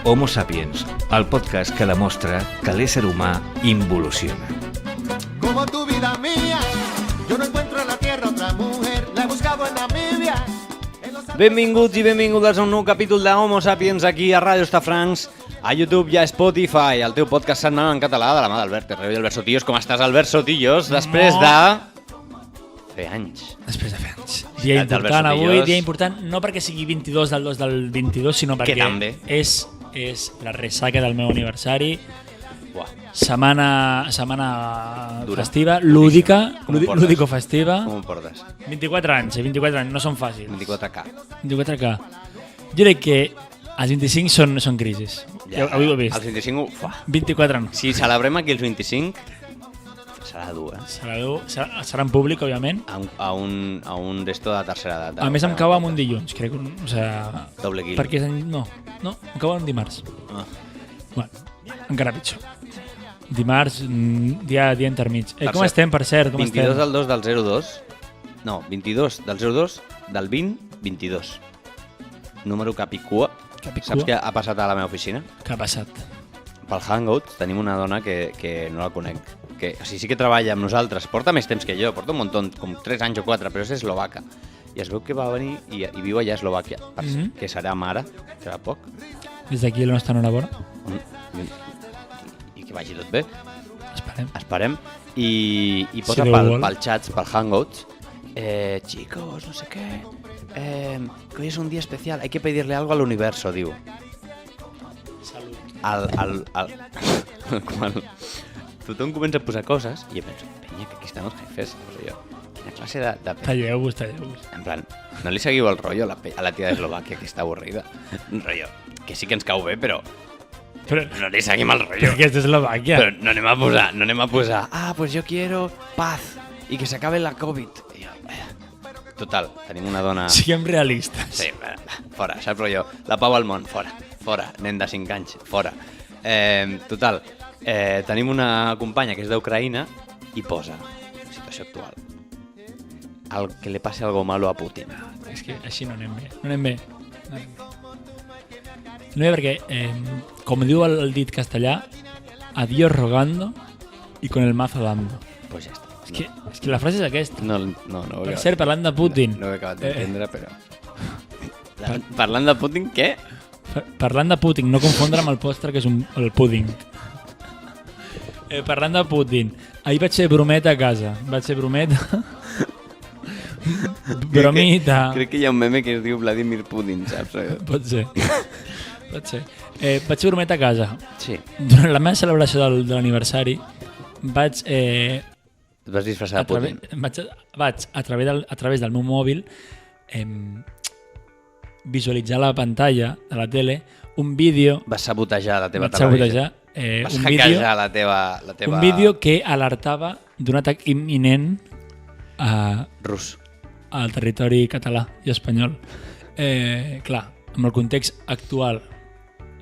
Homo Sapiens, el podcast que demostra que l'ésser humà involuciona. Como tu vida mía, yo no encuentro en la tierra otra mujer, la he buscado en Namibia. Benvinguts i benvingudes a un nou capítol de Homo Sapiens aquí a Ràdio Estafrancs, a YouTube i a Spotify, el teu podcast setmanal en català de la mà d'Albert Herrero i Albert Sotillos. Com estàs, Albert Sotillos? Després de... fer anys. Després de fer anys. Dia important avui, dia important, no perquè sigui 22 del 2 del 22, sinó perquè és la ressaca del meu aniversari. Buah. Setmana festiva, lúdico-festiva. Com ho portes? 24 anys, no són fàcils. 24K. Jo crec que els 25 són crisis. Ja, avui ho he vist. Els 25... Ufa. 24 no. Si celebrem aquí els 25, serà dur, Serà en públic, òbviament. A un d'esto de tercera edat. A més, em cau amb un dilluns, crec. Doble quilo. Perquè no, em cau un dimarts. Bueno, encara pitjor. Dimarts, dia intermig. Com estem, per cert? 22 del 2 del 02. No, 22 del 02 del 20, 22. Número Capicua. Saps què ha passat a la meva oficina? Què ha passat? Pel Hangout tenim una dona que no la conec. O sigui, sí que treballa amb nosaltres. Porta més temps que jo, porta un munt, com 3 anys o 4, però és eslovaca. I es veu que va venir i viu allà a Eslovàquia, que serà mare, serà poc. Des d'aquí la nostra enhorabona. I que vagi tot bé. Esperem. I posa Si pel xats, pel Hangouts, chicos, no sé qué, que hoy es un día especial, hay que pedirle algo al universo, diu. Salut. Quan tothom comença a posar coses i jo penso, penya, que aquí estan els jefes, poso jo. Quina classe de... Talleu-vos. En plan, no li seguiu el rotllo a la tia d'Eslovàquia, que està avorrida. Un rotllo, que sí que ens cau bé, però no li seguim el rotllo. Perquè és Eslovàquia. Però no anem a posar, pues yo quiero paz y que s'acabe la Covid. I jo, total, tenim una dona... Siguem realistes. Sí, fora, saps rotllo? La pau al món, fora, nen de 5 anys, fora. Total, tenim una companya que és d'Ucraïna i posa, situació actual, el que li passi algo malo a Putin. És que així no anem bé. No bé perquè, com diu el dit castellà, a Dios rogando y con el mazo dando. Pues ja està. És que la frase és aquesta. No, Per cert, parlant de Putin. No ho he acabat d'entendre, però... Parlant de Putin, què? Parlant de Putin, no confondre amb el postre que és el púding. Parlant de Putin, ahir vaig fer brometa a casa. Bromita. Crec que hi ha un meme que es diu Vladimir Putin, saps? Pot ser. Vaig fer brometa a casa. Sí. Durant la meva celebració de l'aniversari vaig... Et vas disfressar de Putin? Vaig, a través del meu mòbil, visualitzar la pantalla de la tele, un vídeo... Vas sabotejar la teva televisió. Vas hackejar la teva... Un vídeo que alertava d'un atac imminent rus al territori català i espanyol. Clar, amb el context actual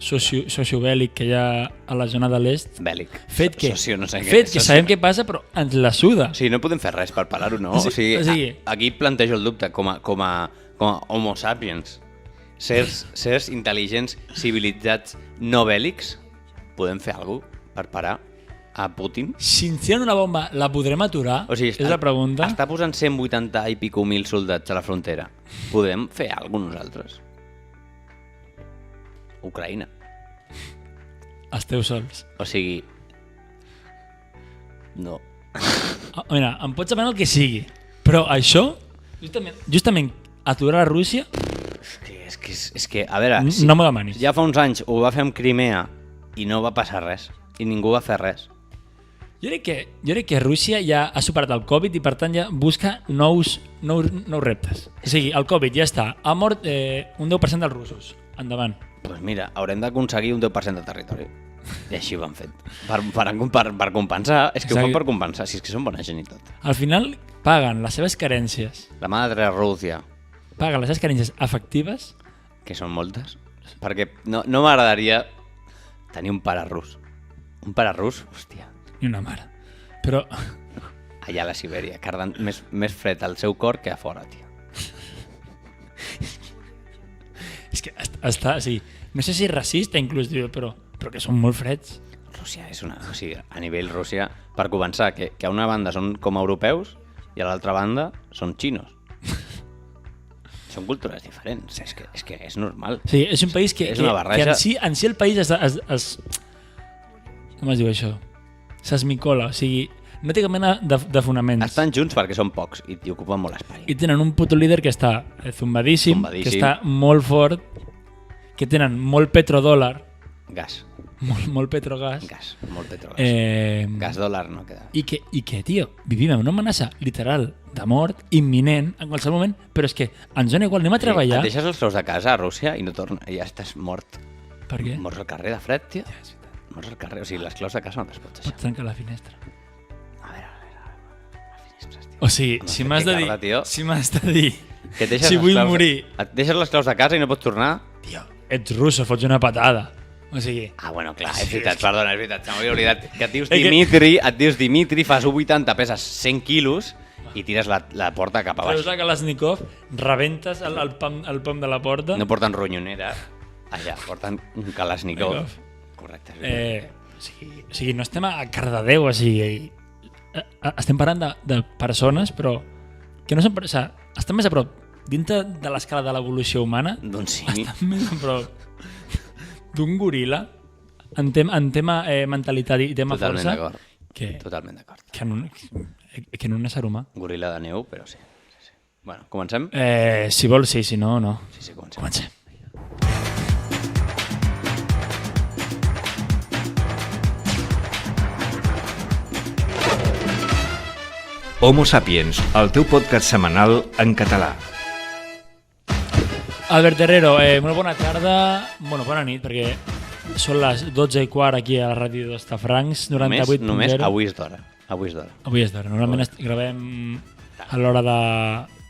sociobèl·lic que hi ha a la zona de l'est, bèl·lic. Fet que socio. sabem què passa, però ens la suda. Sí, no podem fer res per parar-ho, no? O sigui, aquí plantejo el dubte com a Homo Sapiens, sers intel·ligents, civilitzats, no bèl·lics, podem fer alguna cosa per parar a Putin? Si ens tiren una bomba, la podrem aturar? O sigui, és la pregunta. Està posant 180 i pico mil soldats a la frontera. Podem fer alguna cosa nosaltres? Ucraïna. Esteu sols. O sigui... No. Mira, em pots demanar el que sigui, però això, justament aturar a Rússia... És que, a veure... No m'ho demanis. Ja fa uns anys ho va fer amb Crimea i no va passar res. I ningú va fer res. Jo crec que Rússia ja ha superat el Covid i per tant ja busca nous reptes. O sigui, el Covid ja està. Ha mort un 10% dels russos. Endavant. Doncs mira, haurem d'aconseguir un 10% de territori. I així ho han fet. Per compensar. És que ho fan per compensar. Si és que són bona gent i tot. Al final paguen les seves carències. La madre Rússia. Paguen les seves carències efectives. Que són moltes. perquè no m'agradaria tenir un pare rus. Un pare rus, hòstia, Ni una mare. Però... allà a la Sibèria, cardant més fred al seu cor que a fora, tio. És que està... Sí, no sé si és racista inclús, però que són molt freds. Rússia és una... O sigui, a nivell Rússia, per començar, que a una banda són com europeus i a l'altra banda són xinos. Són cultures diferents, és que és normal. Sí, és un país que, És una barreja. que en si el país com es diu això? S'esmicola, o sigui, no té cap mena de fonaments. Estan junts perquè són pocs i ocupen molt espai. I tenen un puto líder que està zumbadíssim, que està molt fort, que tenen molt petrodòlar, Gas, molt petrogas, molt petrogas. Gas dòlar no queda. I que, tio, vivim en una amenaça literal de mort imminent en qualsevol moment, però és que ens dona igual, anem a treballar. Et deixes els claus de casa a Rússia i no torna, i ja estàs mort. Per què? Mors al carrer de fred, tio. Mors al carrer, o sigui, les claus de casa no te'ls pots deixar. Pots tancar la finestra. A veure. Finestres, tio. O sigui, Amb si el m'has fred de que dir, carda, tio. si m'has de dir, Que et deixes si les vull claus- morir, Et deixes les claus de casa i no pots tornar? tio, ets russo, fots una patada. O sigui, Ah, bueno, clar, Sí, és veritat, perdona, és veritat, se m'havia oblidat que et dius que- Dimitri, fas 1,80, peses 100 quilos i tires la porta cap a treus baix. la Kalashnikov, rebentes el pom de la porta. No porten ronyonera, allà, porten un Kalashnikov. Correcte. O sigui, no estem a Cardedeu, o sigui, estem parlant de persones, però que no són... O sigui, estan més a prop, dintre de l'escala de l'evolució humana, Doncs sí. estan més a prop d'un goril·la en tema mentalitat i tema Totalment força d'acord. que Totalment d'acord. en un ésser humà. Goril·la de neu, però sí. Bueno, comencem? Si vols, sí, si no, no. Sí, comencem. Comencem. Homo Sapiens, el teu podcast setmanal en català. Albert Herrero, molt bona tarda, bueno, bona nit, perquè són les 12:15 aquí a la ràdio d'Estafrancs, 98.0. Només avui és d'hora. Avui és d'hora. Avui és d'hora. Normalment gravem a l'hora de...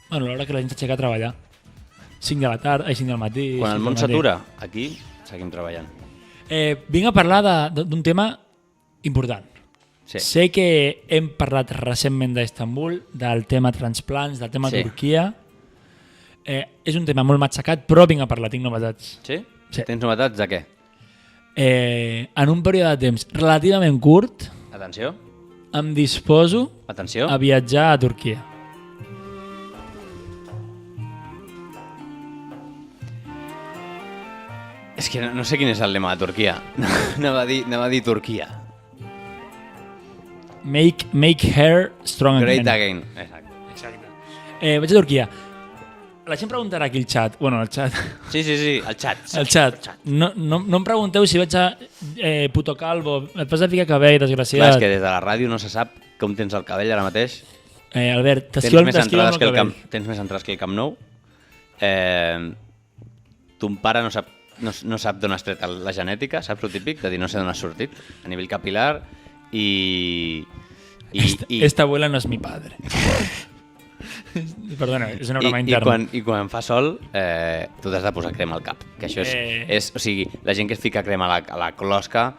Bueno, a l'hora que la gent s'aixeca a treballar. 5 de la tarda, 5 del matí... Quan el 6 món del matí. s'atura, aquí seguim treballant. Vinc a parlar d'un tema important. Sí. Sé que hem parlat recentment d'Istanbul, del tema transplants, del tema Sí. Turquia. És un tema molt matxacat, però vinc a parlar, tinc novetats. Sí? Sí. Tens novetats de què? En un període de temps relativament curt, Atenció, em disposo atenció. a viatjar a Turquia. És que no sé quin és el lema de Turquia. Anava a dir Turquia. Make hair strong Great again. again. Exacte. Vaig a Turquia. La gent preguntarà aquí al xat. Bueno, al xat. Sí, el xat. El xat. No em pregunteu si vaig a puto calvo. Et vas a ficar cabell, desgraciat. Clar, és que des de la ràdio no se sap com tens el cabell ara mateix. Albert, Tens t'esquilo més entrades que el cabell. Tens més entrades que el Camp Nou. Ton pare no sap d'on has tret la genètica, saps el típic? De dir, no sé d'on has sortit, a nivell capilar, i Esta abuela no és mi padre. Perdona, és una broma interna. I quan fa sol, tu t'has de posar crema al cap. Que això és... O sigui, la gent que es fica crema a la closca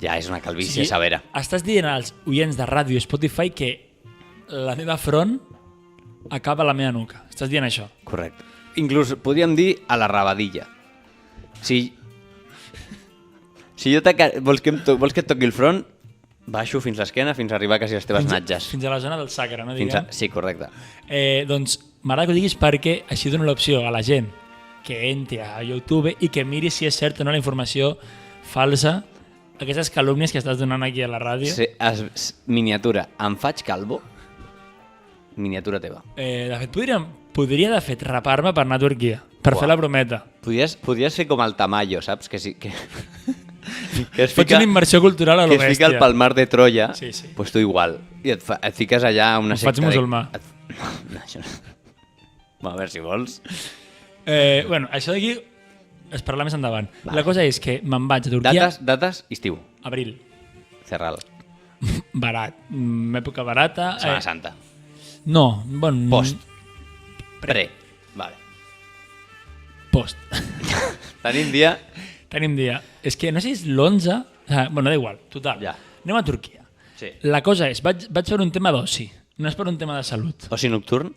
ja és una calvície severa. Estàs dient als oients de ràdio Spotify que la meva front acaba a la meva nuca. Estàs dient això? Correcte. Inclús podríem dir a la rabadilla. Si jo vols que et toqui el front, baixo fins l'esquena fins a arribar quasi a les teves natges. Fins a la zona del sacre, no diguem? Sí, correcte. Doncs m'agrada que ho diguis perquè així dono l'opció a la gent que entri a YouTube i que miri si és cert o no la informació falsa, aquestes calúmnies que estàs donant aquí a la ràdio. Sí, miniatura. Em faig calvo? Miniatura teva. De fet, podria de fet rapar-me per anar a Turquia, per fer la brometa. Podries fer com el Tamayo, saps? Que es Faig una immersió cultural a lo que es fica bèstia. al Palmar de Troia, Sí, sí. pues tu igual. I et fiques allà a una Em faig musulmà. No, això no. Va, a veure si vols. Bueno, això d'aquí es parla més endavant. La cosa és que me'n vaig a Turquia... Dates, estiu. Abril. Cerral. Barat. Època barata. Setmana Santa. No, bon... Post. Pre. Vale. Post. Tenim dia... Tenim dia. És que no sé si és l'11... Bueno, da igual, total. Ja. Anem a Turquia. Sí. La cosa és, vaig per un tema d'oci, no és per un tema de salut. Oci nocturn?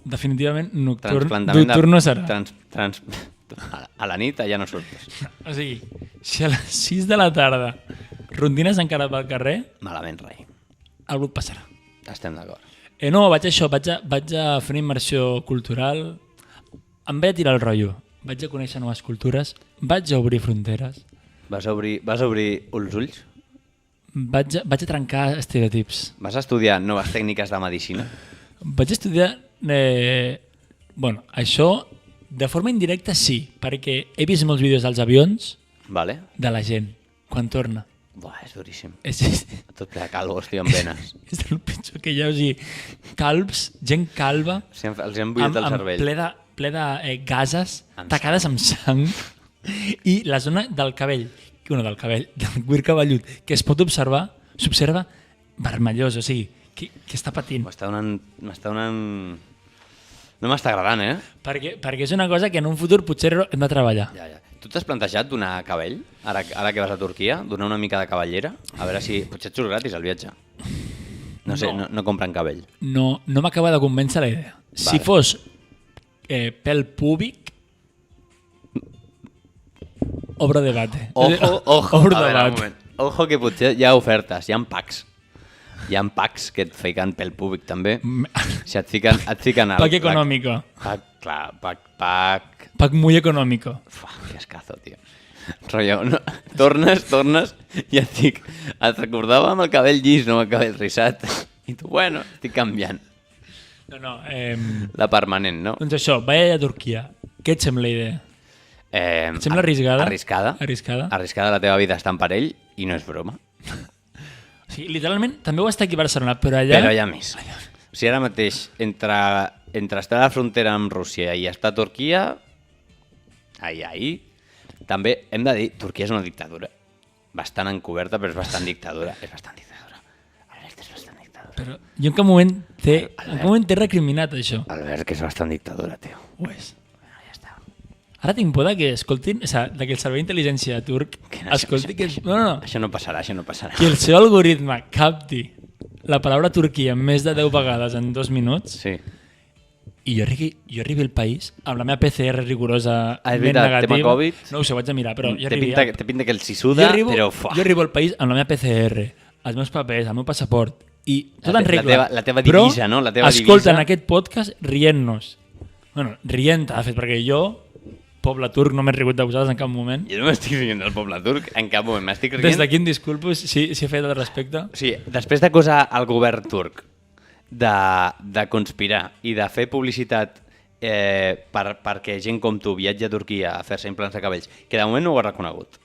Definitivament nocturn, Transplantament nocturn no serà. A la nit allà no surts. O sigui, si a les 6 de la tarda rondines encara pel carrer, Malament, rei. algú et passarà. Estem d'acord. No, vaig a fer una immersió cultural, em vaig a tirar el rotllo, vaig a conèixer noves cultures, vaig a obrir fronteres, Vas obrir els ulls? vaig a trencar estereotips, Vas estudiar noves tècniques de medicina? vaig a estudiar... Bueno, això de forma indirecta sí, perquè he vist molts vídeos dels avions Vale. de la gent quan torna. Buah, és duríssim. És Tot ple de calvos, tio, amb venes. el pitjor que hi ha, o sigui, calbs, gent calva, Els han bullit el cervell. ple de gases, Amb tacades amb sang, i la zona del cabell, del cuir cabellut, que es pot observar, s'observa vermellós, o sigui, que està patint. M'està donant... No m'està agradant, eh? Perquè és una cosa que en un futur potser hem de treballar. Ja. Tu t'has plantejat donar cabell, ara que vas a Turquia? Donar una mica de cavallera? A veure si... Potser et surt gratis el viatge. No sé, no compren cabell. No m'acaba de convèncer la idea. Si Vale. fos pèl púbic, obro debate. Ojo, Obro a veure, un debat. moment. Ojo que potser hi ha ofertes, hi ha packs. Hi ha packs que et fiquen pel públic també. Si et fiquen Pack económico. Pack... Pack muy económico. Uf, que escazo, tio. Rotllo, no? Tornes i et recordava amb el cabell llis, no amb el cabell rissat. I tu, bueno, estic canviant. No, La permanent, no? doncs això, vaig a Turquia. Què et sembla la idea? Et sembla arriscada? Arriscada. Arriscada, la teva vida està en perill i no és broma. O sigui, literalment, també ho està aquí a Barcelona, però allà... Però hi ha més. O sigui, ara mateix, entre estar a la frontera amb Rússia i estar a Turquia, també hem de dir, Turquia és una dictadura. Bastant encoberta, però és bastant dictadura. És bastant dictadura. Albert, és bastant dictadura. Però jo en cap moment t'he recriminat això. Albert, que és bastant dictadura, tio. Ho és. Ara tinc por que escoltin, o sigui, que el servei d'intel·ligència turc escolti que... No. Això no passarà. Que el seu algoritme capti la paraula Turquia més de 10 vegades en 2 minuts Sí. i jo arribi al país amb la meva PCR rigorosa És veritat, negativa. tema Covid. No ho sé, ho haig de mirar, però jo arribi... Té pinta que el s'hi suda, però... Jo arribo al país amb la meva PCR, els meus papers, el meu passaport, i tot en regla. La teva divisa, no? La teva escolten divisa. aquest podcast rient-nos. Bueno, rient, de fet, perquè jo, poble turc, no m'he rigut de vosaltres en cap moment. Jo no m'estic rient del poble turc, en cap moment. M'estic rient... Des d'aquí em disculpo si he fet al respecte. O sigui, després d'acusar el govern turc de conspirar i de fer publicitat perquè gent com tu viatgi a Turquia a fer-se implants de cabells, que de moment no ho ha reconegut.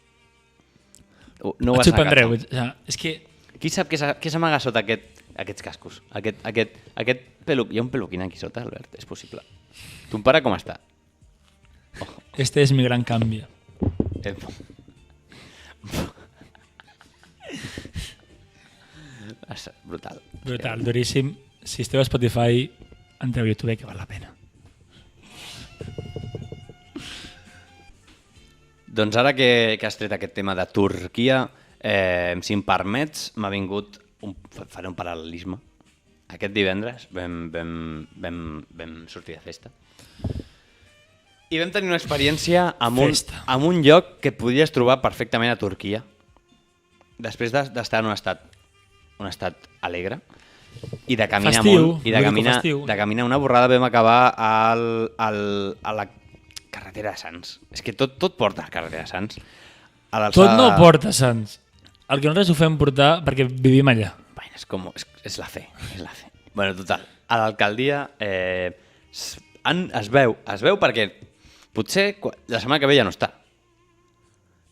No ho ha Et sorprendreu. sacat. És que Qui sap què s'amaga sota aquests cascos? Aquest peluc... Hi ha un peluquín aquí sota, Albert? És possible. Ton pare com està? este és mi gran canvi. Brutal. Brutal, duríssim. Si esteu a Spotify, entreu a YouTube, que val la pena. Doncs ara que has tret aquest tema de Turquia, si em permets, m'ha vingut... Faré un paral·lelisme. Aquest divendres vam sortir de festa. I vam tenir una experiència amb un lloc que podies trobar perfectament a Turquia. Després d'estar en un estat alegre i de caminar Festiu, molt, i de caminar una borrada, vam acabar a la carretera de Sants. És que tot porta a la carretera de Sants. Tot no porta Sants. El que nosaltres ho fem portar perquè vivim allà. Bueno, és la fe, és la fe. Bueno, total, a l'alcaldia es veu perquè potser la setmana que ve ja no està,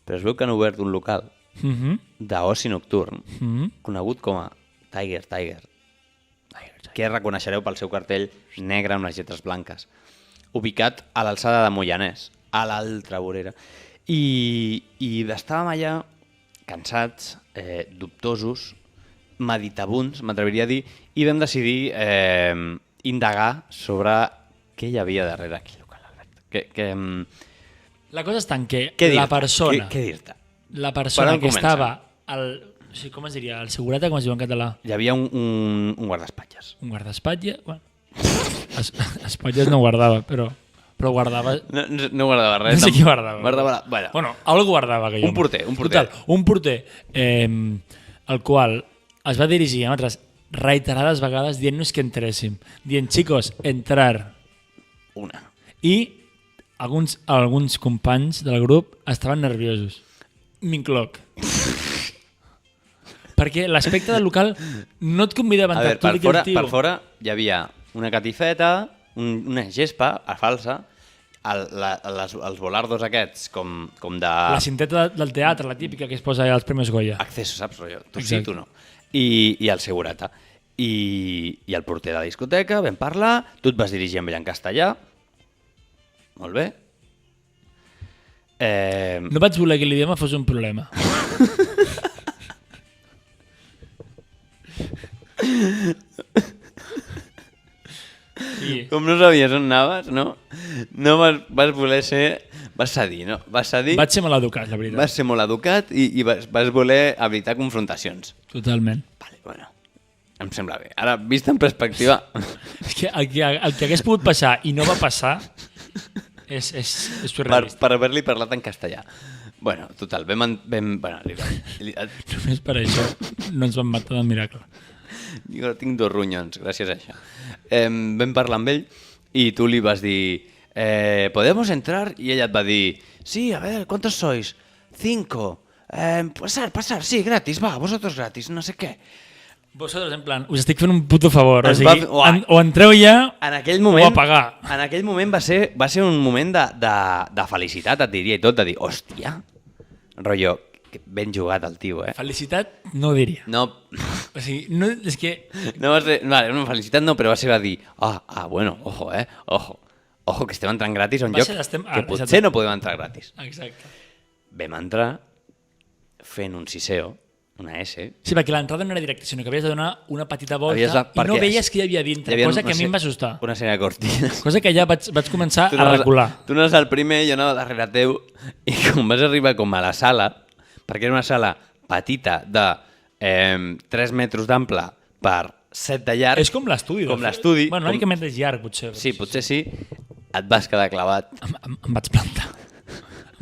però es veu que han obert un local d'oci nocturn conegut com a Tiger, que reconeixereu pel seu cartell negre amb les lletres blanques, ubicat a l'alçada de Moianès, a l'altra vorera. I estàvem allà cansats, dubtosos, meditabuns, m'atreviria a dir, i vam decidir indagar sobre què hi havia darrere aquell local, Albert. La cosa està en que Què dir-te? la persona... Què dir-te? La persona Per on que comença? estava o sigui, com es diria? El segurata, com es diu en català? Hi havia un guardaespatlles. Un guardaespatlles? Bueno, espatlles no guardava, però guardava... No guardava res. No sé qui guardava. Bueno, algú guardava aquell un porter. Total, un porter, el qual es va dirigir a nosaltres reiterades vegades dient-nos que entréssim. Dient, chicos, entrar. una. I alguns companys del grup estaven nerviosos. M'incloc. Perquè l'aspecte del local no et convidava a A entrar. veure, per fora hi havia una catifeta, una gespa a falsa, els volardos aquests com de... La cinteta del teatre, la típica que es posa als Premis Goya. Acceso, saps, rotllo? Tu Exacte. sí, tu no. I el segurata. I el porter de la discoteca, vam parlar, tu et vas dirigir amb ell en castellà. Molt bé. No vaig voler que l'idioma fos un problema. Sí. Com no sabies on anaves, no? No vas voler ser... Vas cedir, no? Vas cedir, Vaig ser malaeducat, la veritat. vas ser molt educat i vas voler evitar confrontacions. Totalment. Vale, bueno, em sembla bé. Ara, vist en perspectiva... És que el que hagués pogut passar i no va passar és surrealista. per haver-li parlat en castellà. Bueno, total, bueno, Només per això no ens van matar de miracle. jo tinc 2 ronyons, gràcies a això. Vam parlar amb ell i tu li vas dir ¿podemos entrar? Y ella et va dir sí, a ver, ¿cuántos sois? 5. Pasar, sí, gratis, va, vosotros gratis, no sé què. Vosaltres, en plan, us estic fent un puto favor. O Ens sigui, va- o entreu ja En aquell moment, o a pagar. En aquell moment va ser un moment de felicitat, et diria, i tot, de dir, hòstia, rotllo, ben jugat el tio, eh? Felicitat no ho diria. No, O sigui, no, és que... no va ser, vale, una felicitat no, però va ser a dir, bueno, ojo, que estem entrant gratis a un Va lloc ser l'estem- que potser exacte. no podem entrar gratis. Exacte. Vam entrar fent un siseo, una S. Sí, perquè l'entrada no era directa, sinó que havies de donar una petita volta i no perquè veies què hi havia dintre, cosa que a mi em va assustar. Una sèrie de cortines. Cosa que ja vaig començar Tu a anaves- recular. Tu anaves al primer, jo anava darrere teu, i quan vas arribar com a la sala, perquè era una sala petita de 3 metres d'ample per 7 de llarg... És com l'estudi. Com de fet. l'estudi. Bueno, una mica més llarg, potser. Sí, potser sí. Et vas quedar clavat. Em vaig plantar.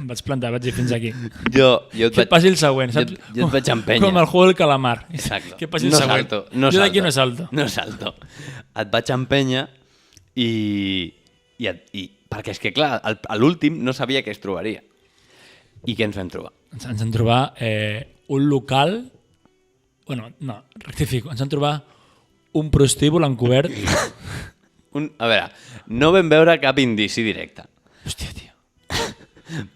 Vaig dir fins aquí. Jo et Que passi el següent, saps? Jo et vaig empènyer. Com el juego del calamar. Exacto. Que passi el següent. No Jo d'aquí no salto. No salto. Et vaig empènyer i perquè és que, clar, a l'últim no sabia què es trobaria. I què ens vam trobar? Ens vam trobar un local... Bueno, no, rectifico. Ens vam trobar un prostíbul encobert. A veure, no vam veure cap indici directe, Hòstia, tio.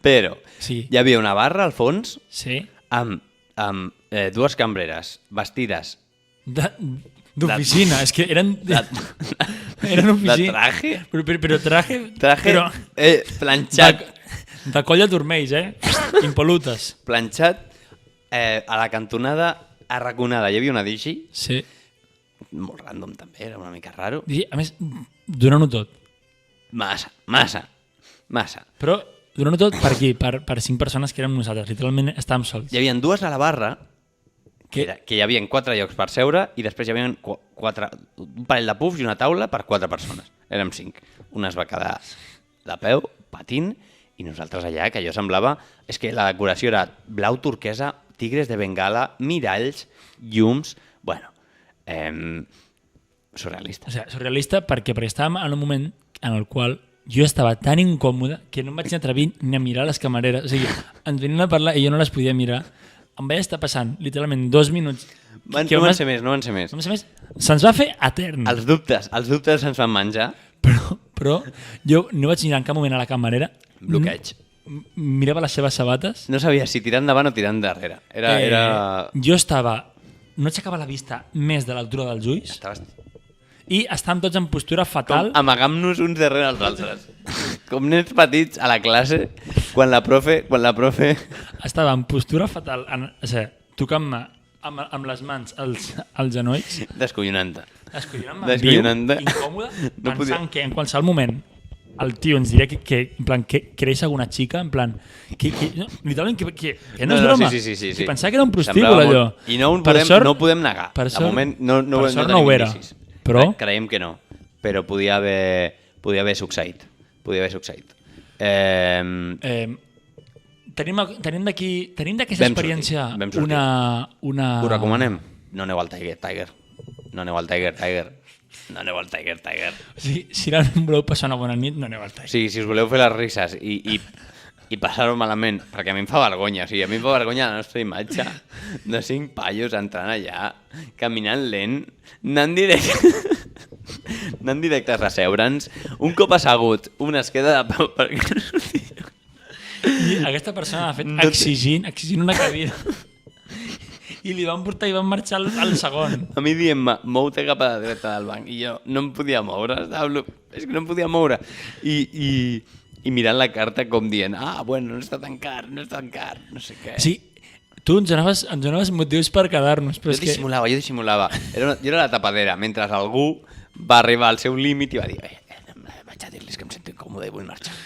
però Sí. hi havia una barra al fons Sí? amb 2 cambreres vestides D'oficina. És que eren... Eren de oficina. traje, Però traje... Però planxat, de colla turmells, Impolutes. planxat a la cantonada arraconada. Hi havia una digi, Sí. molt random també, era una mica raro. I, a més, donant-ho tot. Massa. Però donant-ho tot per aquí, per 5 persones que érem nosaltres. Literalment estàvem sols. Hi havia 2 a la barra, que hi havia 4 llocs per seure, i després hi havia un parell de pufs i una taula per 4 persones. Érem 5. Una es va quedar de peu, patint, i nosaltres allà, que allò semblava... És que la decoració era blau turquesa, tigres de bengala, miralls, llums... Bueno, surrealista. O sigui, surrealista perquè estàvem en un moment en el qual jo estava tan incòmode que no em vaig atrevir ni a mirar les camareres. O sigui, ens venien a parlar i jo no les podia mirar. Em vaig estar passant literalment 2 minuts. No van ser més. No van ser més. Se'ns va fer etern. Els dubtes ens van menjar. Però jo no vaig mirar en cap moment a la camarera. Bloqueig. Mirava les seves sabates. No sabia si tirar endavant o tirar endarrere. Era... Jo estava... No aixecava la vista més de l'altura dels ulls Estaves i estàvem tots en postura fatal. amagant-nos uns darrere els altres. Com nens petits a la classe, quan la profe... Estava en postura fatal, o sigui, tocant-me amb les mans als genolls, Descollonant-te. descollonant-me, viu, incòmode, No pensant que en qualsevol moment el tio ens diria en plan, que creix alguna xica, en plan, no, literalment, que no és broma. Sí. Que pensava que era un prostíbul, allò. I no ho podem negar. Per De moment no no ho era. indicis. Però... Creiem que no, però podia haver succeït. Tenim d'aquesta experiència vam sortir. una... Ho recomanem? No aneu al Tiger. No aneu al Tiger. No aneu al Tiger. O sigui, si realment voleu passar una bona nit, no aneu al Tiger. Sí, si us voleu fer les risses i passar-ho malament, perquè a mi em fa vergonya. O sigui, a mi em fa vergonya la nostra imatge de 5 paios entrant allà, caminant lent, anant directes a seure'ns. Un cop assegut, un es queda de peu perquè no surti. I aquesta persona ha fet exigint una cadira. I li van portar i van marxar al segon. A mi dient-me, mou-te cap a la dreta del banc. I jo no em podia moure, és que no em podia moure. I mirant la carta com dient, bueno, no està tan car, no sé què. Sí, tu ens donaves motius per quedar-nos. Jo dissimulava. Jo era la tapadera, mentre algú va arribar al seu límit i va dir, vaig a dir-los que em sento incòmode i vull marxar.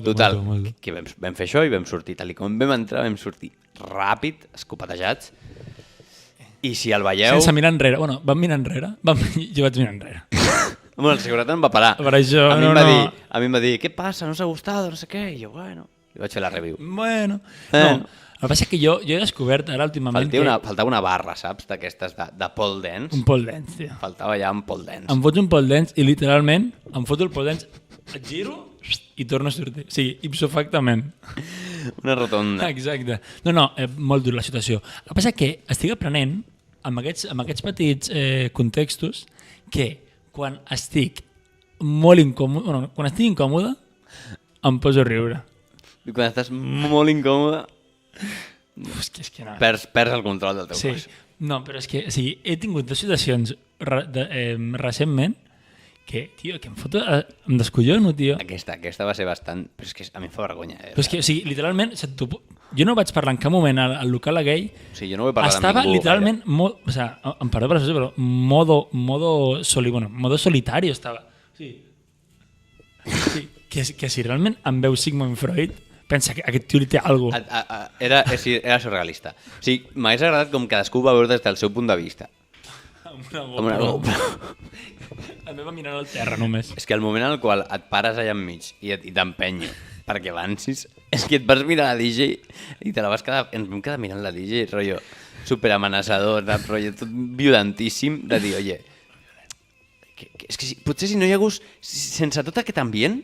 Total, que vam fer això i vam sortir. Tal com vam entrar, vam sortir ràpid, escopetejats. I si el veieu... Sense mirar enrere. Bueno, vam mirar enrere. Jo vaig mirar enrere. Bueno, el seguretat em va parar. Per això, a mi em va dir, què passa, no us ha gustat, no sé què. I jo, bueno, i vaig fer la review. Bueno. No, el que passa és que jo he descobert ara últimament Faltava una barra, saps, d'aquestes de pole dance. Un pole dance, tio. Faltava ja un pole dance. Em fots un pole dance i literalment em foto el pole dance, et giro i torno a sortir. O sigui, ipso factament. Una rotonda. Exacte. No, molt dur la situació. El que passa és que estic aprenent amb aquests petits contextos que quan estic molt incòmode, bueno, quan estic incòmode, em poso a riure. I quan estàs molt incòmode, és que no. perds el control del teu cos. No, però és que he tingut dues situacions recentment que, tio, que em descollono, tio. Aquesta va ser bastant... Però és que a mi em fa vergonya. Però és que, o sigui, literalment, jo no vaig parlar en cap moment al local gay. O sigui, jo no vull parlar amb ningú. Estava literalment, o sea, em perdó per això, però modo solitario estava. Sí, que si realment em veu Sigmund Freud, pensa que aquest tio li té alguna cosa. Era surrealista. O sigui, m'hagués agradat com cadascú va veure des del seu punt de vista. Amb una GoPro. La meva mirant al terra només. És que el moment en el qual et pares allà enmig i t'empenyo perquè avancis, és que et vas mirar la DJ i te la vas quedar... Ens vam quedar mirant la DJ, rotllo superamenaçador, rotllo tot violentíssim, de dir, oye, és que potser si no hi hagués... Sense tot aquest ambient,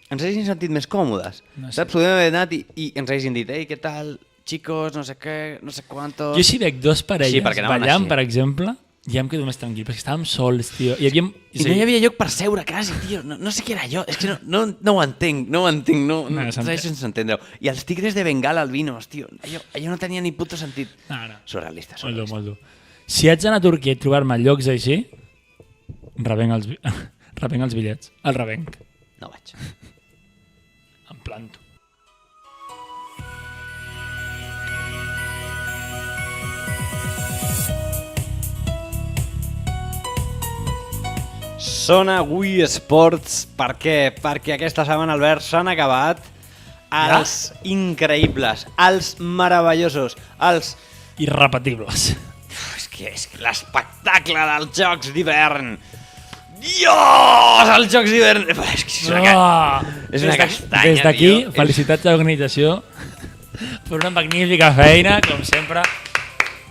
ens haguessin sentit més còmodes. No sé. Saps? Podem haver anat i ens haguessin dit, ei, què tal, chicos, no sé què, no sé quantos... Jo si veig dos parelles ballant, per exemple... Ja em quedo més tranquil, perquè estàvem sols, tio. I no hi havia lloc per seure, quasi, tio. No sé què era allò. És que no ho entenc, no segueixo sense entendre-ho. I els tigres de Bengala albinos, tio. Allò no tenia ni puto sentit. No. Surrealista. Molt dur. Si haig d'anar a Turquia i trobar-me llocs així, revenc els bitllets. El revenc. No vaig. Em planto. Sona Wii Sports, per què? Perquè aquesta setmana, Albert, s'han acabat els increïbles, els meravellosos, els... irrepetibles. És que l'espectacle dels Jocs d'hivern. Dios! Els Jocs d'hivern... És una castanya, des d'aquí, tio. felicitats a l'organització per una magnífica feina, com sempre.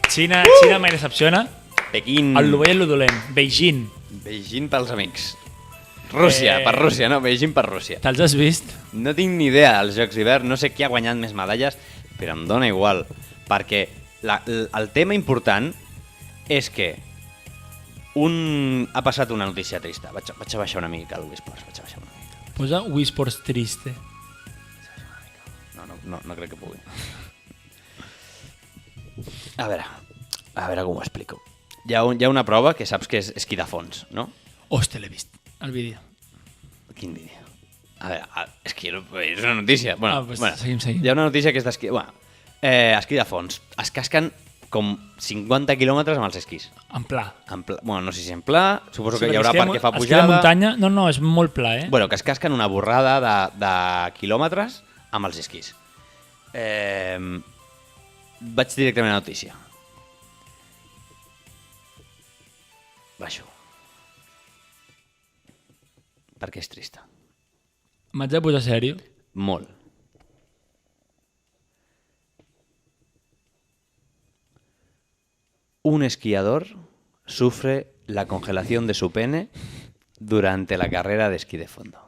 Xina mai decepciona. Pequín. El lo bé i el dolent. Beijing. Beijing pels amics. Rússia, per Rússia, no? Beijing per Rússia. Te'ls has vist? No tinc ni idea dels Jocs d'hivern, no sé qui ha guanyat més medalles, però em dóna igual, perquè el tema important és que ha passat una notícia trista. Vaig a baixar una mica el Wii Sports, Posa Wii Sports triste. No crec que pugui. A veure com ho explico. Hi ha una prova que saps que és esquí de fons, no? Hòstia, l'he vist, el vídeo. Quin vídeo? A veure, és que és una notícia. Bueno, seguim. Hi ha una notícia que és d'esquí... Bueno, esquí de fons. Es casquen com 50 quilòmetres amb els esquís. En pla. Bueno, no sé si en pla, suposo que hi haurà perquè perquè fa esquí de pujada. muntanya, no, és molt pla, eh? Bueno, que es casquen una borrada de quilòmetres amb els esquís. Vaig directament a la notícia. Baixo. Perquè és trista. M'haig de posar sèrio. Molt. Un esquiador sufre la congelación de su pene durante la carrera de esquí de fondo.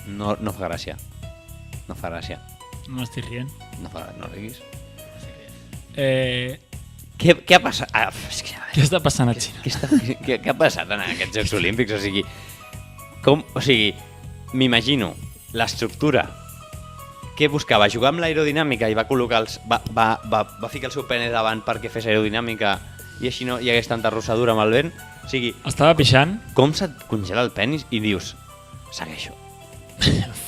No fa gràcia. No fa gràcia. No m'estic rient. No riguis. Què Què ha passat? És que, està passant a Xina? què ha passat en aquests Jocs Olímpics? O sigui, m'imagino l'estructura que buscava jugar amb l'aerodinàmica i va col·locar va ficar el seu pene davant perquè fes aerodinàmica i així no hi hagués tanta rossadura amb el vent. O sigui, Estava pixant. com se't congela el penis i dius, segueixo.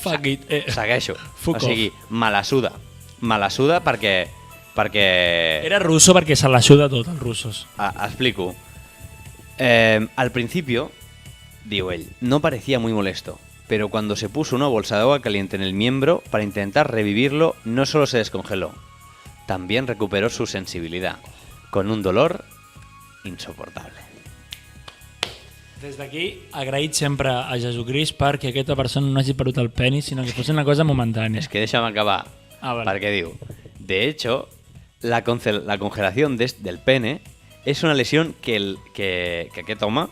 Fuck it. Segueixo. Fuck O sigui, me la suda. Me la suda perquè... Era russo perquè se la suda tot, els russos. Explico. Al principio, digo él, no parecía muy molesto, pero cuando se puso una bolsa de agua caliente en el miembro para intentar revivirlo, no solo se descongeló, también recuperó su sensibilidad, con un dolor insoportable. Des d'aquí, agraït sempre a Jesucrist perquè aquesta persona no hagi perdut el penis, sinó que fos una cosa momentània. Es que déjame acabar, Vale. porque digo, de hecho, la congelación del pene es una lesión que aquest home,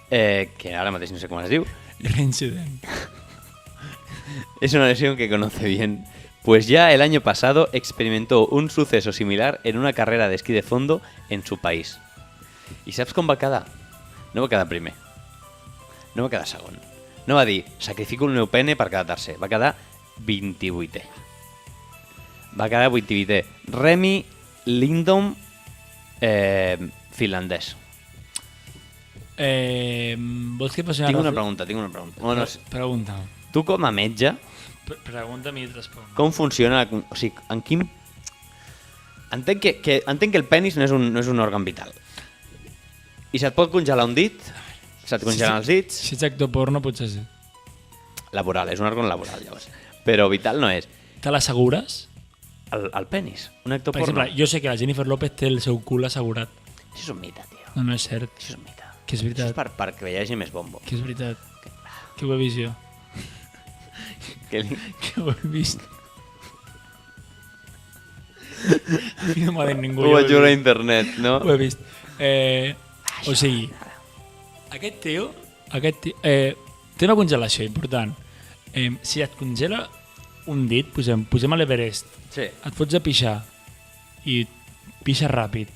que ara mateix no sé com es diu, Reincident. es una lesión que conoce bien, pues ya el año pasado experimentó un suceso similar en una carrera de esquí de fondo en su país. I saps com va quedar? No va quedar primer. No va quedar segon. No va dir, sacrifico el meu pene per quedar tercer. Va quedar 28è. Va quedar 28è. Remi Lindom, finlandès. Vols que passi Tinc una pregunta. Bueno, Pregunta. tu com a metge, Pregunta-me i et responc. com funciona... O sigui, en quin... Entenc que el penis no és un òrgan vital. I se't pot congelar un dit, se't congelen els dits... Si ets actor porno, potser sí. Laboral, és un òrgan laboral, llavors. Però vital no és. Te l'assegures? El penis, un actor Per porno. exemple, jo sé que la Jennifer López té el seu cul assegurat. Això és un mite, tio. No és cert. Això és un mite. Que és Això veritat. és perquè hi hagi més bombo. Que és veritat. Que ho he vist jo. Que Que ho he vist. Aquí no m'ha dit ningú. ho jo vaig ho he veure a vist. internet, no? Ho he vist. O sigui, aquest tio té una congelació important. Si et congela un dit, posem a l'Everest, Sí. et fots a pixar i pixes ràpid,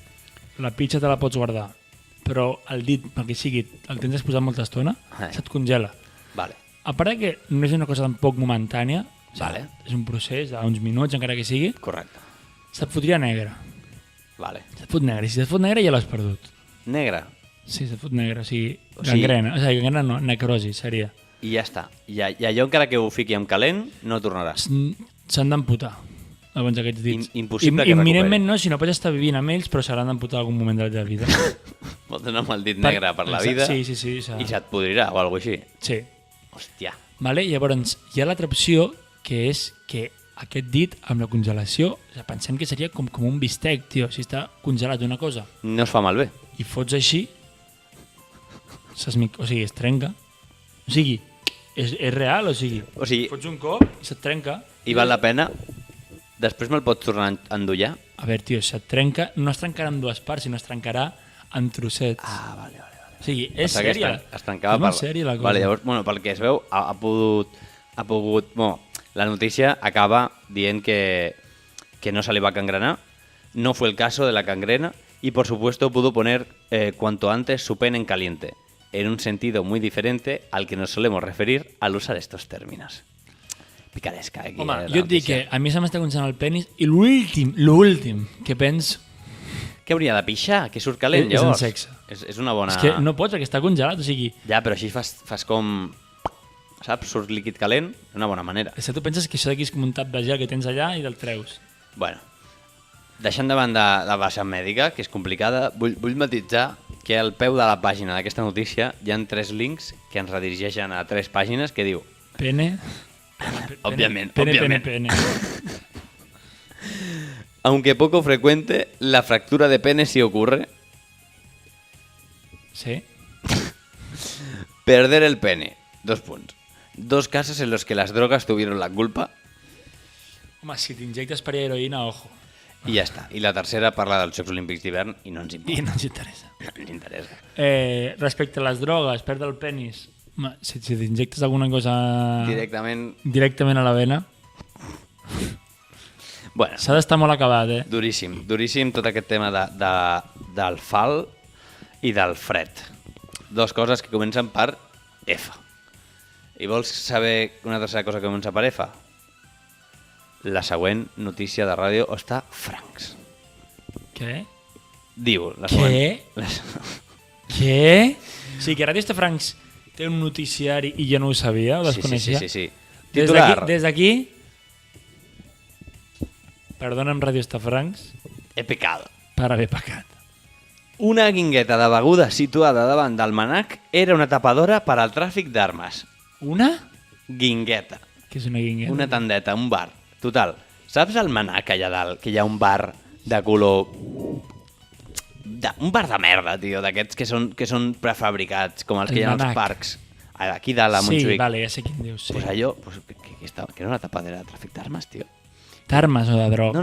la pitxa te la pots guardar, però el dit, pel que sigui, el tens exposat molta estona, se't congela. Vale. A part de que no és una cosa tampoc momentània, Vale. és un procés d'uns minuts, encara que sigui, Correcte. se't fotria negre. Vale. Se't fot negre. I si se't fot negre ja l'has perdut. Negre. Sí, se't fot negre. O sigui, O sigui- gangrena. O sigui, gangrena no, necrosi seria. I ja està. I allò encara que ho fiqui amb calent, no tornaràs. S'han d'amputar abans aquests dits. Impossible que Imminentment recuperi. no, si no pots estar vivint amb ells, però s'hauran d'amputar algun moment de la teva vida. Pots anar amb el dit negre per la vida Sí. i se't podrirà o alguna cosa així. Sí. Hòstia. Vale? Llavors, hi ha l'altra opció, que és que aquest dit, amb la congelació, o sigui, pensem que seria com un bistec, tio, si està congelat una cosa, No es fa malbé. i fots així, o sigui, es trenca. O sigui, és real, o sigui, O sigui, fots un cop i se't trenca. i val la pena. Després me'l pots tornar a endollar? A veure, tio, se't trenca, no es trencarà en dues parts, sinó es trencarà en trossets. Vale. O sigui, és Pensava que sèria. es trencava És molt sèria la cosa. Vale, llavors, bueno, pel que es veu, ha pogut... Bueno, la notícia acaba dient que no se le va a cangrenar. No fue el caso de la cangrena y, por supuesto, pudo poner cuanto antes su pene en caliente, en un sentido muy diferente al que nos solemos referir al usar estos términos. Picaresca, aquí. Home, la jo et dic que notícia. a mi se m'està congelant el penis i l'últim que penso Què hauria de pixar? Que surt calent, és en llavors? sexe. És una bona... és que no pots, perquè està congelat, o sigui, Ja, però així fas com... saps? Surt líquid calent, una bona manera. És que tu penses que això d'aquí és com un tap de gel que tens allà i te'l treus. Bueno, deixant de banda la baixa mèdica, que és complicada, vull matitzar que al peu de la pàgina d'aquesta notícia hi ha 3 links que ens redirigeixen a 3 pàgines que diu... Pene. Òbviament, Pene, òbviament. pene. Aunque poco frecuente, la fractura de pene sí ocurre. Sí? Perder el pene. 2 punts. 2 casos en los que las drogas tuvieron la culpa. Home, si t'injectes per heroïna, ojo. I ja està. I la tercera parla dels Jocs Olímpics d'hivern i no ens I importa. no ens interessa. No ens interessa. Respecte a les drogues, perdre el penis. Home, si t'injectes alguna cosa directament a la vena, Bueno, s'ha d'estar molt acabat, duríssim. Duríssim tot aquest tema del fal i del fred. 2 coses que comencen per F. I vols saber una tercera cosa que comença per F? La següent notícia de ràdio està francs. Què? Diu la Què? següent... Què? Sí, que Ràdio Estafrancs té un noticiari i jo no ho sabia, ho desconeixia. Sí. Des d'aquí, perdona'm Ràdio Estafrancs, He pecado. per haver pecat. Una guingueta de beguda situada davant del Manac era una tapadora per al tràfic d'armes. Una? Guingueta. Què és una guingueta? Una tendeta, un bar. Total. Saps el Manac allà dalt? Que hi ha un bar de color... Un bar de merda, tio, d'aquests que són prefabricats, com els que El hi ha als Manac. parcs. Aquí dalt, a Sí, Montjuïc. vale, ja sé quin dius. Sí. Pues allò, que era una tapadera de tràfic d'armes, tio. D'armes o de droga?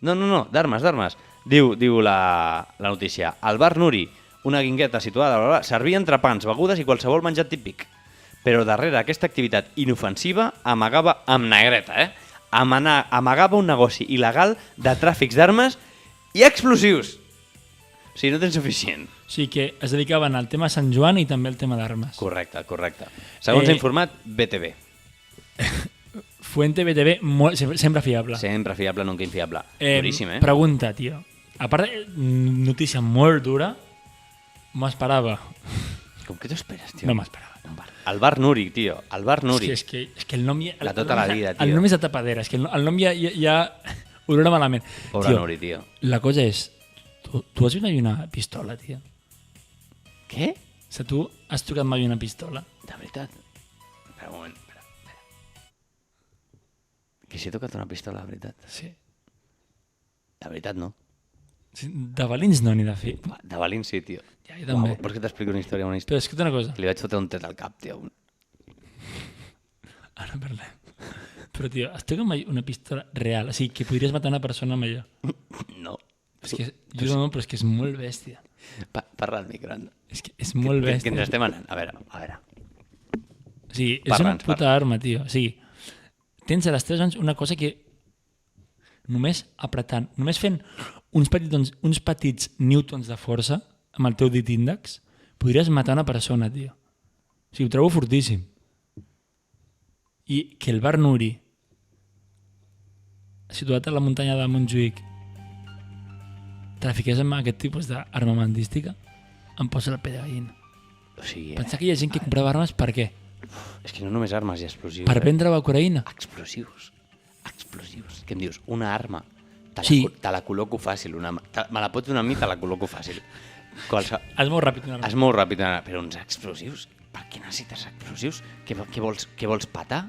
No, d'armes. Diu la notícia. Al bar Nuri, una guingueta situada, bla, bla, servia entrepans, begudes i qualsevol menjar típic. Però darrere aquesta activitat inofensiva amagava, amb negreta, amagava un negoci il·legal de tràfics d'armes i explosius. O sigui, no tens suficient. O sigui que es dedicaven al tema Sant Joan i també al tema d'armes. Correcte. Segons ha informat BTV. Fuente BTV, sempre fiable. Sempre fiable, nunca infiable. Duríssim, eh? Pregunta, tio. A part de notícia molt dura, m'ho esperava. Com que t'ho esperes, tio? No m'esperava. El bar Nuri, tio. El bar Nuri. És que el nom... La tota la vida, tio. El nom és de tapadera. És que el nom ja olora malament. Pobre Nuri, tio. La cosa és... Tu has vist mai una pistola, tio? Què? O sigui, tu has tocat mai una pistola? De veritat? Espera un moment, espera. Que si he tocat una pistola, de veritat? Sí. De veritat, no. De balins no, ni de fi. De Balín sí, tio. Ja, jo també. Vols que t'expliqui una història? Però escolta una cosa. Li vaig fotre un tret al cap, tio. Ara parlem. Però, tio, has tocat mai una pistola real? O sigui, que podries matar una persona amb allò? No. És que, jo no, però és que és molt bèstia. Parla al micro, anda. És que és molt Que bèstia. ens estem anant. A veure. O sigui, és Parla'ns, una puta arma, tio. O sigui, tens a les teves mans una cosa que només apretant, només fent uns petits newtons de força amb el teu dit índex, podries matar una persona, tio. O sigui, ho trobo fortíssim. I que el bar Nuri, situat a la muntanya de Montjuïc, trafiqués amb aquest tipus d'armamentística, em posa la pell de gallina. O sigui... Pensar que hi ha gent que comprava armes per què? És que no només armes i explosius. Per vendre a Ucraïna? Explosius. Què em dius? Una arma. Sí. Te la col·loco fàcil. Me la pots donar a mi, te la col·loco fàcil. És molt ràpid una arma. És molt ràpid, però uns explosius? Per què necessites explosius? Què vols patar?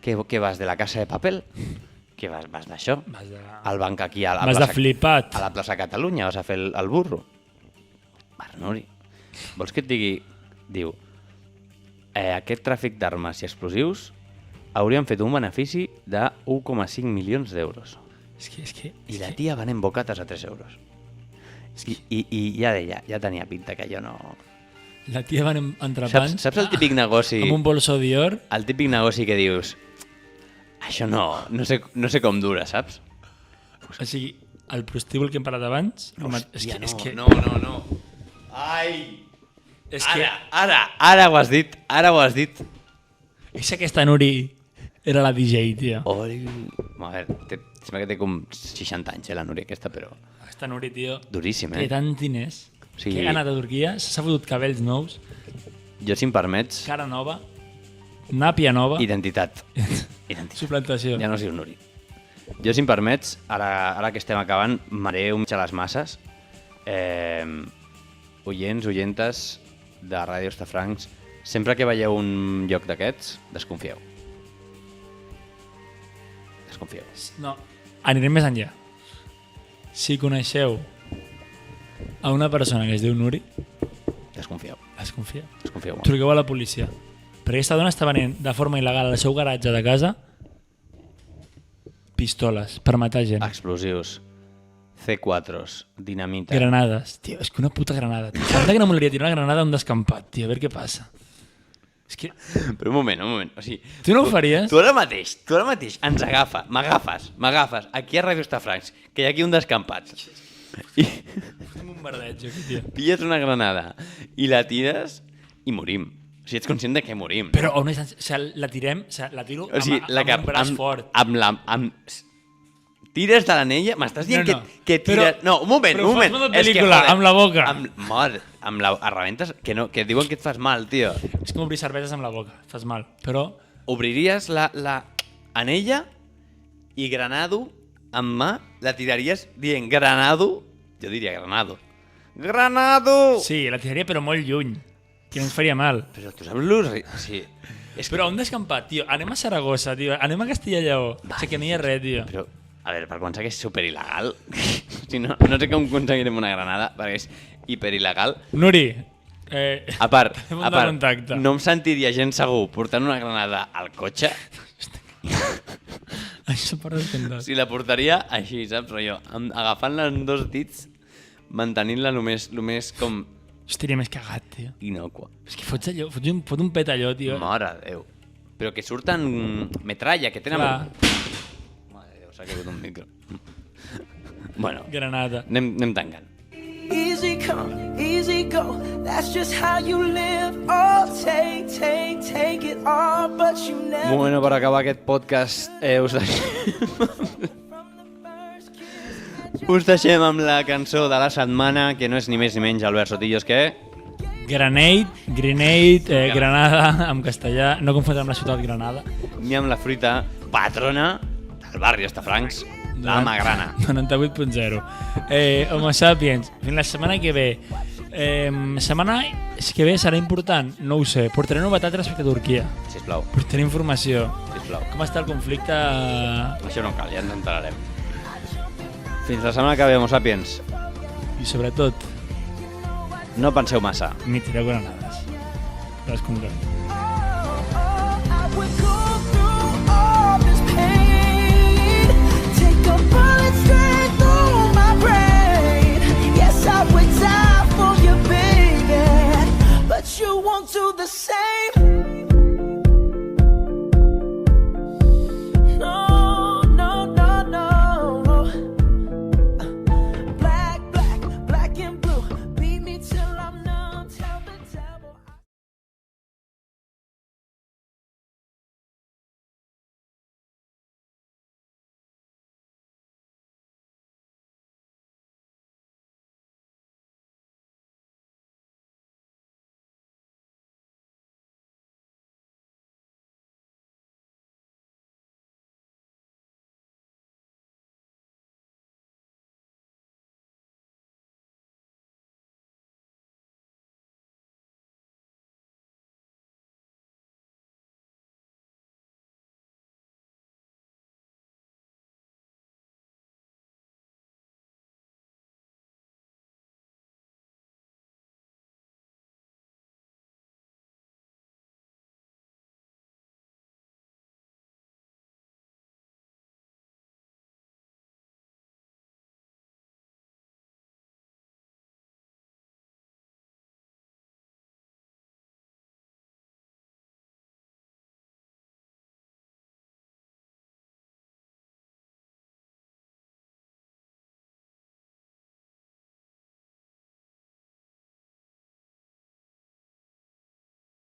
Què vas de la casa de paper? Què vas d'això? Al banc aquí a la Vas plaça, de flipat. a la plaça Catalunya vas a fer el burro? Barnuri. Vols que et digui... Diu, aquest tràfic d'armes i explosius haurien fet un benefici de 1,5 milions d'euros. És que... I la tia venent bocates a 3 euros. I ja deia, ja tenia pinta que jo no... La tia va amb entrepans... Saps el típic negoci... Amb un bolso Dior. El típic negoci que dius... Això no sé com dura, saps? O sigui, el prostíbul que hem parlat abans... Hòstia, no. Ai! És que... Ara ho has dit, És que aquesta Nuri era la DJ, tia. Oi! A veure, sembla que té com 60 anys, la Núria aquesta, però... Aquesta Nuri, tio, Duríssim, té tants diners Sí. que ha anat a Turquia, s'ha fotut cabells nous, Jo, si em permets, cara nova... Nàpia nova. Identitat. Suplantació. Ja no es diu Nuri. Jo, si em permets, ara que estem acabant, m'haré un a les masses. Oients, de Ràdio Hostafrancs, sempre que veieu un lloc d'aquests, desconfieu. Desconfieu. No, anirem més enllà. Si coneixeu a una persona que es diu Nuri, Desconfieu. desconfieu. Desconfieu molt. Truqueu a la policia. Perquè aquesta dona està venent de forma il·legal al seu garatge de casa pistoles per matar gent. Explosius, C4s, dinamita. Granades. Tio, és que una puta granada. Tanta que no m'hauria tirar una granada a un descampat, tio, a veure què passa. És que... Però un moment. O sigui, Tu no ho faries? Tu ara mateix ens m'agafes aquí a Ràdio Hostafrancs, que hi ha aquí un descampat. I Fem un verdeig aquí, tio. pilles una granada i la tires i morim. O sigui, ets conscient de que morim. Però on és? O sigui, la tirem, o sigui, la tiro O sigui, amb un braç fort. Tires de l'anella? M'estàs dient No, que tires... però- No, un moment. però fas una pel·lícula, joder, amb la boca. Amb la arrebentes... Que diuen que et fas mal, tio. És com obrir cerveses amb la boca, fas mal. Però Obriries la anella i granado amb mà la tiraries dient granado. Jo diria granado. Granado! sí, la tiraria però molt lluny, que no ens faria mal. Però tu saps l'ús? Sí. Però on descampat, tio? Anem a Saragossa, tio. Anem a Castilla i Lleó. O sigui que no hi ha res, tio. Però, a veure, per començar que és superil·legal. Si no sé com aconseguirem una granada, perquè és hiperillegal. Nuri, A part, Fem un de contacte. no em sentiria gens segur portant una granada al cotxe això per descomptat. si la portaria així, saps? Rotllo, agafant-la en dos dits, mantenint-la el més com Estaria més cagat, tio. innocua. És que fots un pet allò, tio. Mare de Déu. Però que surten metralla, que tenen... Clar, Mare de Déu, s'ha caigut un micro. Bueno, granada. anem tancant. Easy come, easy go. That's just how you live. Oh, take it all, but you never. Bueno, per acabar aquest podcast, us deixem amb la cançó de la setmana, que no és ni més ni menys Albert Sotillos que... Grenade, Granada, en castellà. No confondre amb la ciutat Granada. Ni amb la fruita patrona del barri Hostafrancs, la Magrana. 98.0. Homo sapiens, fins la setmana que ve. Setmana que ve serà important? No ho sé. Portaré novetat respecte a Turquia. Sisplau, Portaré informació. sisplau. Com està el conflicte? Això no cal, ja ens enterarem. Fins la setmana que ve, Homo Sapiens. I sobretot, No penseu massa. ni tireu granades. Les comprem.